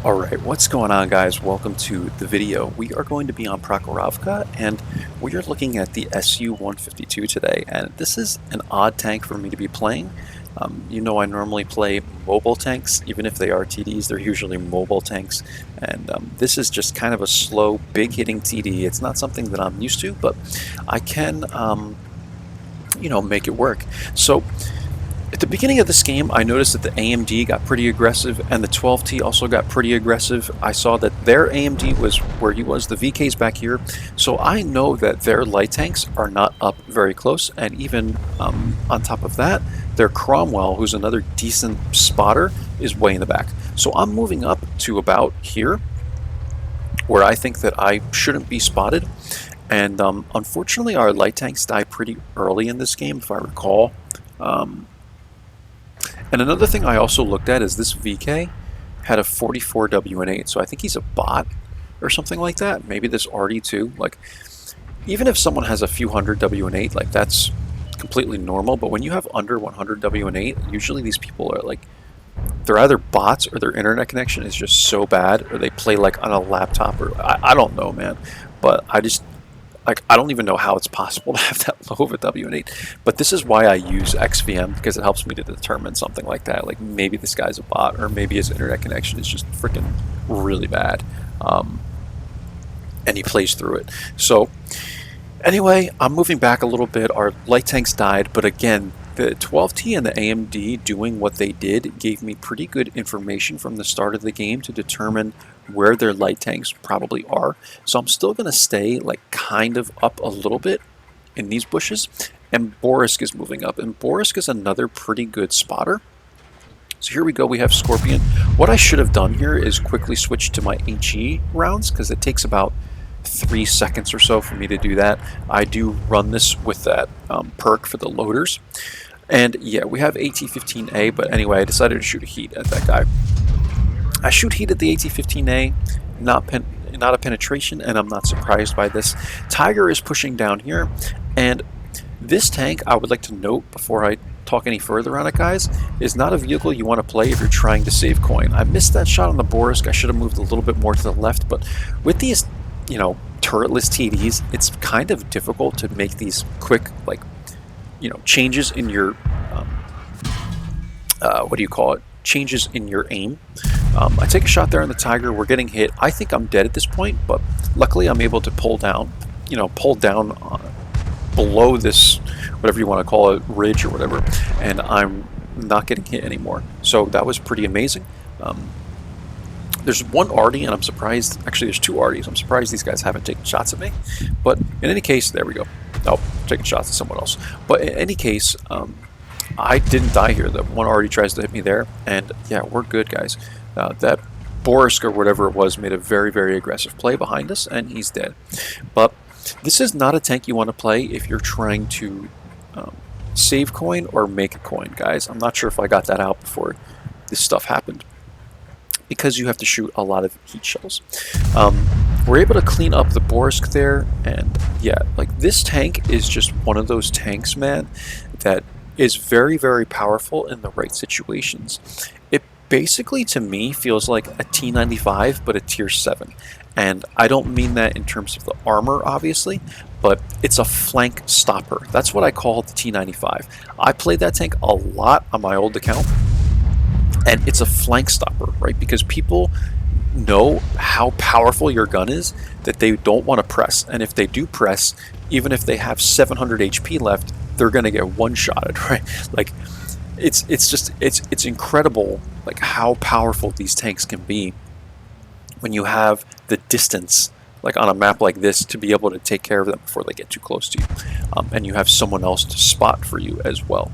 Alright, what's going on, guys? Welcome to the video. We are going to be on Prokhorovka, and we are looking at the SU-152 today, and this is an odd tank for me to be playing. You know, I normally play mobile tanks. Even if they are TDs, they're usually mobile tanks, and this is just kind of a slow, big-hitting TD. It's not something that I'm used to, but I can, you know, make it work. So, at the beginning of this game, I noticed that the AMD got pretty aggressive and the 12T also got pretty aggressive. I saw that their AMD was where he was, the VK's back here, so I know that their light tanks are not up very close, and even on top of that, their Cromwell, who's another decent spotter, is way in the back. So I'm moving up to about here, where I think that I shouldn't be spotted, and unfortunately our light tanks die pretty early in this game, if I recall. And another thing I also looked at is this VK had a 44 WN8, so I think he's a bot or something like that. Maybe this RD2. Like, even if someone has a few hundred WN8, like that's completely normal. But when you have under 100 WN8, usually these people are like, they're either bots or their internet connection is just so bad, or they play like on a laptop, or I don't know, man. But I don't even know how it's possible to have that low of a WN8, but this is why I use XVM, because it helps me to determine something like that. Like, maybe this guy's a bot, or maybe his internet connection is just freaking really bad, and he plays through it. So anyway, I'm moving back a little bit. Our light tanks died, but again, the 12T and the AMD doing what they did gave me pretty good information from the start of the game to determine where their light tanks probably are. So I'm still going to stay like kind of up a little bit in these bushes, and Borisk is moving up, and Borisk is another pretty good spotter. So here we go, we have Scorpion. What I should have done here is quickly switch to my HE rounds, because it takes about 3 seconds or so for me to do that. I do run this with that perk for the loaders. And yeah, we have AT-15A, but anyway, I decided to shoot a heat at that guy. I shoot heat at the AT-15A, not a penetration, and I'm not surprised by this. Tiger is pushing down here, and this tank, I would like to note before I talk any further on it, guys, is not a vehicle you want to play if you're trying to save coin. I missed that shot on the Borisk. I should have moved a little bit more to the left, but with these, you know, turretless TDs, it's kind of difficult to make these quick, like, you know, changes in your, what do you call it? Changes in your aim. I take a shot there on the Tiger. We're getting hit. I think I'm dead at this point, but luckily I'm able to pull down, you know, below this, whatever you want to call it, ridge or whatever, and I'm not getting hit anymore. So that was pretty amazing. There's one RD, and I'm surprised, actually there's two RDs. I'm surprised these guys haven't taken shots at me. But in any case, there we go. Oh, taking shots at someone else. But in any case, I didn't die here. The one RD tries to hit me there, and yeah, we're good, guys. That Borisk or whatever it was made a very, very aggressive play behind us, and he's dead. But this is not a tank you want to play if you're trying to save coin or make a coin, guys. I'm not sure if I got that out before this stuff happened, because you have to shoot a lot of heat shells. We're able to clean up the Borisk there, and yeah, like, this tank is just one of those tanks, man, that is very, very powerful in the right situations. It basically, to me, feels like a T95, but a tier 7. And I don't mean that in terms of the armor, obviously, but it's a flank stopper. That's what I call the T95. I played that tank a lot on my old account, and it's a flank stopper, right? Because people know how powerful your gun is, that they don't want to press. And if they do press, even if they have 700 HP left, they're going to get one-shotted, right? Like, it's incredible, like, how powerful these tanks can be when you have the distance, like on a map like this, to be able to take care of them before they get too close to you, and you have someone else to spot for you as well.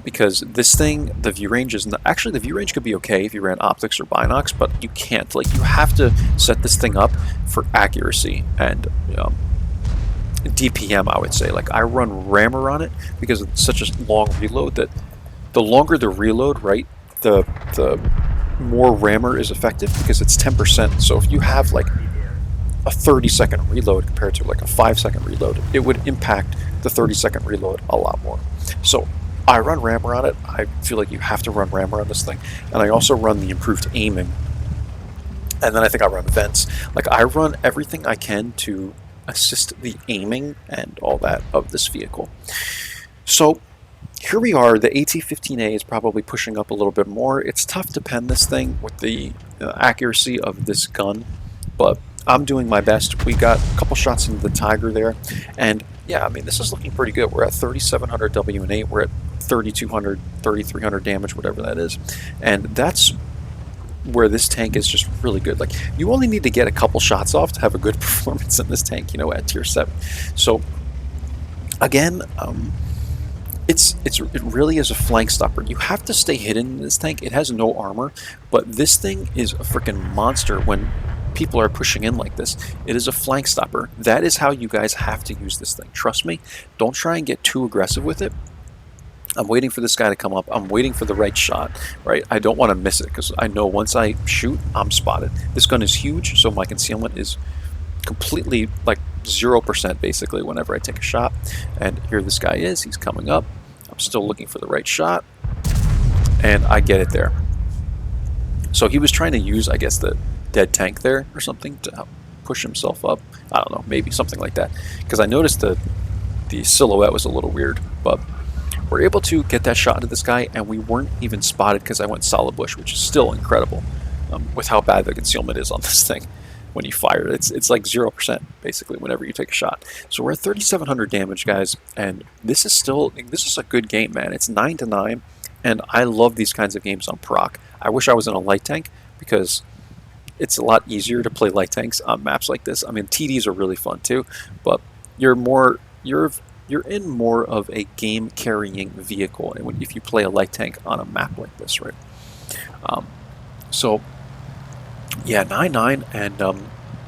Because this thing, the view range is not, actually the view range could be okay if you ran optics or binocs, but you can't. Like, you have to set this thing up for accuracy and DPM, I would say. Like, I run rammer on it because it's such a long reload that the longer the reload, right, the more rammer is effective, because it's 10%. So if you have like a 30-second reload compared to like a 5-second reload, it would impact the 30-second reload a lot more. So I run rammer on it. I feel like you have to run rammer on this thing. And I also run the improved aiming And then I think I run vents. Like, I run everything I can to assist the aiming and all that of this vehicle. So here we are. The AT-15A is probably pushing up a little bit more. It's tough to pen this thing with the accuracy of this gun, but I'm doing my best. We got a couple shots into the Tiger there, and yeah, I mean, this is looking pretty good. We're at 3,700 W&8. We're at 3,200, 3,300 damage, whatever that is, and that's where this tank is just really good. Like, you only need to get a couple shots off to have a good performance in this tank, you know, at tier 7. So again, it really is a flank stopper. You have to stay hidden in this tank. It has no armor, but this thing is a freaking monster when people are pushing in like this. It is a flank stopper. That is how you guys have to use this thing. Trust me. Don't try and get too aggressive with it. I'm waiting for this guy to come up. I'm waiting for the right shot, right? I don't want to miss it because I know once I shoot, I'm spotted. This gun is huge, so my concealment is completely like 0% basically whenever I take a shot. And here this guy is. He's coming up. I'm still looking for the right shot, and I get it there. So he was trying to use, I guess, the dead tank there or something to push himself up. I don't know, maybe something like that. Because I noticed the silhouette was a little weird, but we're able to get that shot into this guy, and we weren't even spotted because I went solid bush, which is still incredible with how bad the concealment is on this thing. When you fire it, it's like 0% basically whenever you take a shot. So we're at 3,700 damage, guys, and this is a good game, man. It's 9-9, and I love these kinds of games on proc. I wish I was in a light tank because it's a lot easier to play light tanks on maps like this. I mean, TDs are really fun too, but you're in more of a game carrying vehicle if you play a light tank on a map like this, right? So yeah, 9-9, and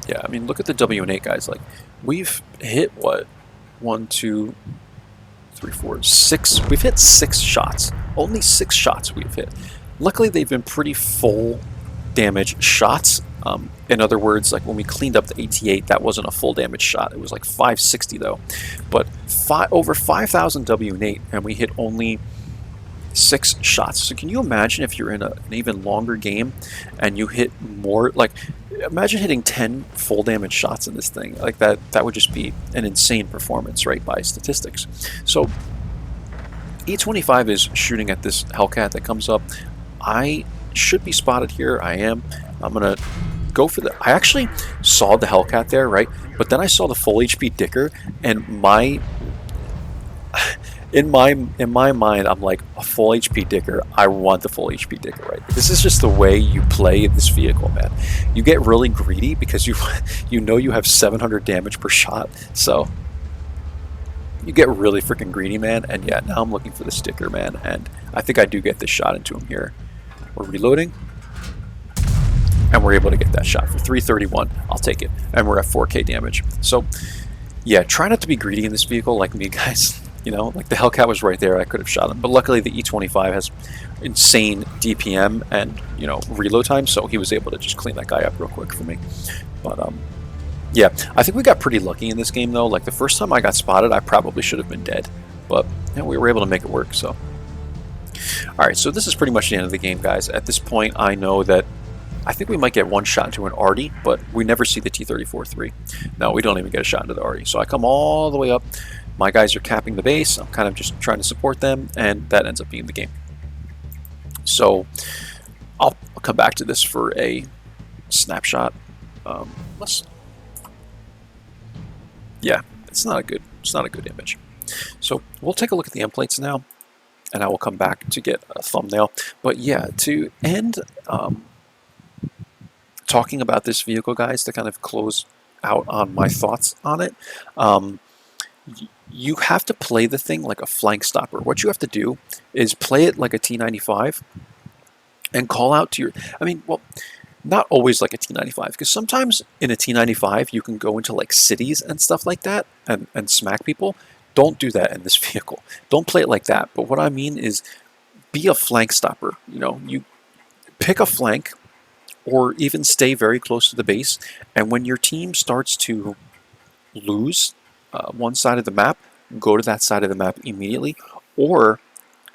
yeah, I mean, look at the W&8 guys. Like, we've hit what, 1, 2, 3, 4, 6. We've hit 6 shots. Only 6 shots we've hit. Luckily, they've been pretty full damage shots. In other words, like when we cleaned up the AT-8, that wasn't a full damage shot. It was like 560 though, but over 5,000 W&8, and we hit only 6 shots. So can you imagine if you're in an even longer game and you hit more? Like, imagine hitting 10 full damage shots in this thing. Like, that would just be an insane performance, right, by statistics. So E25 is shooting at this Hellcat that comes up. I should be spotted here. I am. I'm gonna go for the... I actually saw the Hellcat there, right? But then I saw the full HP Dicker, and in my mind, I'm like, a full HP Dicker, I want the full HP Dicker, right? This is just the way you play this vehicle, man. You get really greedy because you know you have 700 damage per shot, so you get really freaking greedy, man. And yeah, now I'm looking for the sticker, man, and I think I do get this shot into him here. We're reloading, and we're able to get that shot for 331. I'll take it, and we're at 4K damage. So yeah, try not to be greedy in this vehicle like me, guys. You know, like the Hellcat was right there. I could have shot him. But luckily, the E25 has insane DPM and, you know, reload time, so he was able to just clean that guy up real quick for me. But, yeah, I think we got pretty lucky in this game, though. Like, the first time I got spotted, I probably should have been dead. But, yeah, we were able to make it work, so. Alright, so this is pretty much the end of the game, guys. At this point, I know that I think we might get one shot into an Arty, but we never see the T-34-3. No, we don't even get a shot into the Arty. So I come all the way up. My guys are capping the base. I'm kind of just trying to support them, and that ends up being the game. So I'll come back to this for a snapshot. Yeah, it's not a good image. So we'll take a look at the end plates now, and I will come back to get a thumbnail. But yeah, to end talking about this vehicle, guys, to kind of close out on my thoughts on it. You have to play the thing like a flank stopper. What you have to do is play it like a T95 and call out to your... I mean, well, not always like a T95, because sometimes in a T95 you can go into like cities and stuff like that and smack people. Don't do that in this vehicle. Don't play it like that. But what I mean is be a flank stopper. You know, you pick a flank or even stay very close to the base, and when your team starts to lose one side of the map, go to that side of the map immediately, or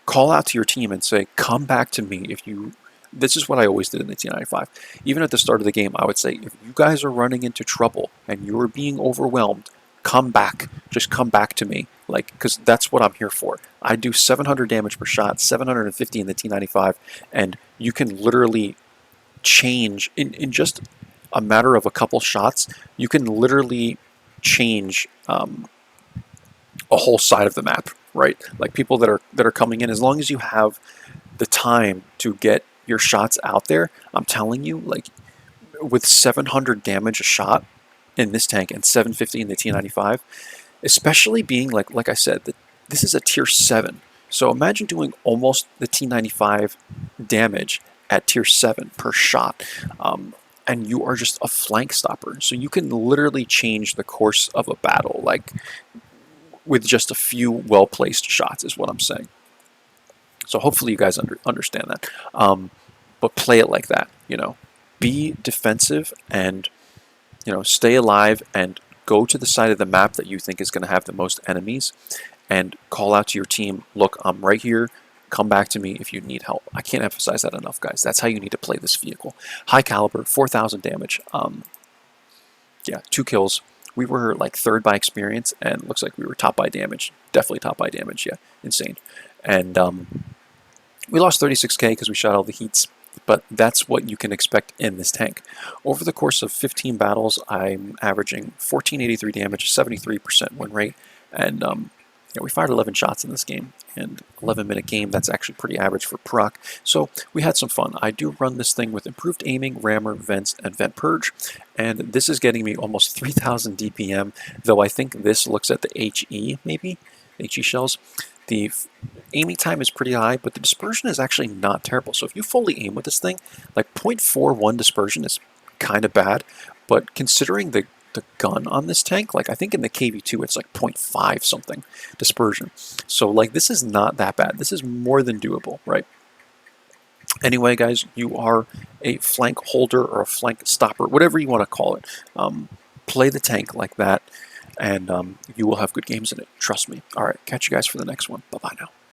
call out to your team and say, come back to me if you this is what I always did in the T95. Even at the start of the game, I would say, if you guys are running into trouble and you're being overwhelmed, come back. Just come back to me. Like, because that's what I'm here for. I do 700 damage per shot, 750 in the T95, and you can literally change in just a matter of a couple shots. You can literally change a whole side of the map, right? Like people that are coming in, as long as you have the time to get your shots out there, I'm telling you, like with 700 damage a shot in this tank and 750 in the T95, especially being like I said, that this is a tier 7. So imagine doing almost the T95 damage at tier 7 per shot. And you are just a flank stopper. So you can literally change the course of a battle, like with just a few well-placed shots is what I'm saying. So hopefully you guys understand that. But play it like that, you know. Be defensive and, you know, stay alive and go to the side of the map that you think is going to have the most enemies and call out to your team, look, I'm right here. Come back to me if you need help. I can't emphasize that enough, guys. That's how you need to play this vehicle. High caliber, 4,000 damage. Yeah, 2 kills. We were like 3rd by experience, and looks like we were top by damage. Definitely top by damage, yeah. Insane. And we lost 36k because we shot all the heats, but that's what you can expect in this tank. Over the course of 15 battles, I'm averaging 1483 damage, 73% win rate, and yeah, we fired 11 shots in this game, and 11-minute game, that's actually pretty average for proc. So we had some fun. I do run this thing with improved aiming, rammer, vents, and vent purge, and this is getting me almost 3,000 DPM, though I think this looks at the HE, maybe? HE shells. The aiming time is pretty high, but the dispersion is actually not terrible. So if you fully aim with this thing, like 0.41 dispersion is kind of bad, but considering the gun on this tank, like I think in the KV2 it's like 0.5 something dispersion. So like this is not that bad. This is more than doable, right? Anyway, guys, you are a flank holder or a flank stopper, whatever you want to call it. Play the tank like that, and you will have good games in it. Trust me. All right, catch you guys for the next one. Bye-bye now.